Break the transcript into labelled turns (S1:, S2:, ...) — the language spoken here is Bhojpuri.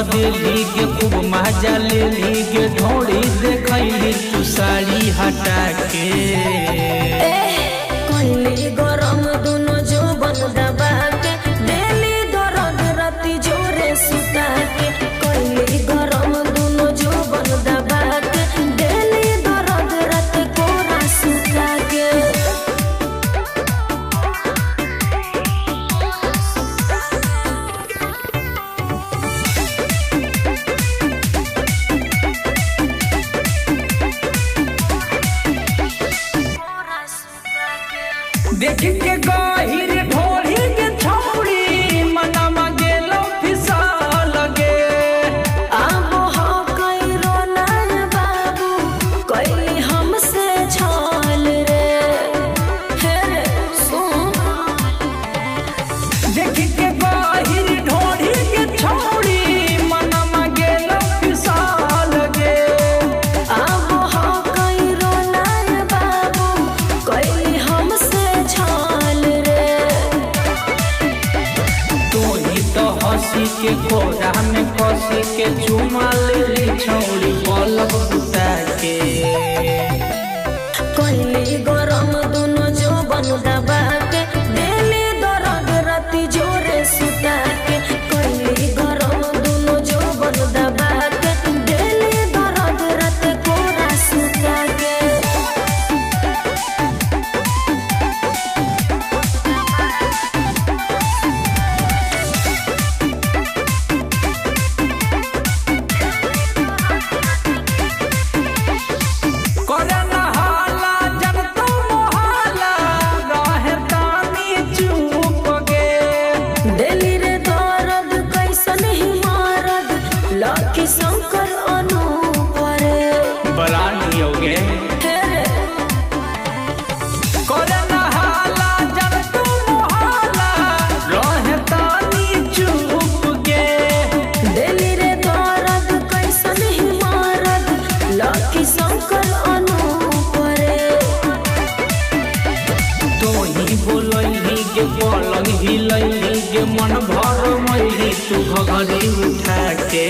S1: देली के खूब मजा लेली के ढोड़ी देखली तू साड़ी हटा के
S2: कोइली गरम दुनो जो बन दबा के देली दर्द राती जोरे सुता के कोइली गरम दुनो जो बन दबा के देली दर्द रात कोरा सुता के
S1: देख के गहिर ढोली के छौड़ी मनमा गेलो फिसा लगे
S2: आबो हो कइरो ना बाबू कइली हमसे छल रे हे रे सुन
S1: देख के गहिर ढोली के छौड़ी मनमा गेलो फिसा लगे
S2: आबो हो कइरो ना बाबू कइली हमसे छल रे
S1: तोही तो हंसी के कोरा में कसी के चुमा लेली छौड़ी पलक बुता के
S2: कोइली गरम दुनो जो बन दबा के देली दर्द राती जोरे सुता के कोइली गरम दुनो जो बन दबा के देली दर्द रात कोरा सुता के
S1: करना हाला जब तो मोहाला रहे तानी चुप गे
S2: देली रे दर्द कैसन ही मारद लकी शंकर अनुपरे
S1: बरानी होगे
S2: हे रे
S1: करना हाला जब तो मोहाला रहे तानी चुप गे
S2: देली रे दर्द कैसन ही मारद लकी शंकर अनुपरे
S1: तोही बोलही के पलंग हिलही के मन भर मही तू घघरी उठा के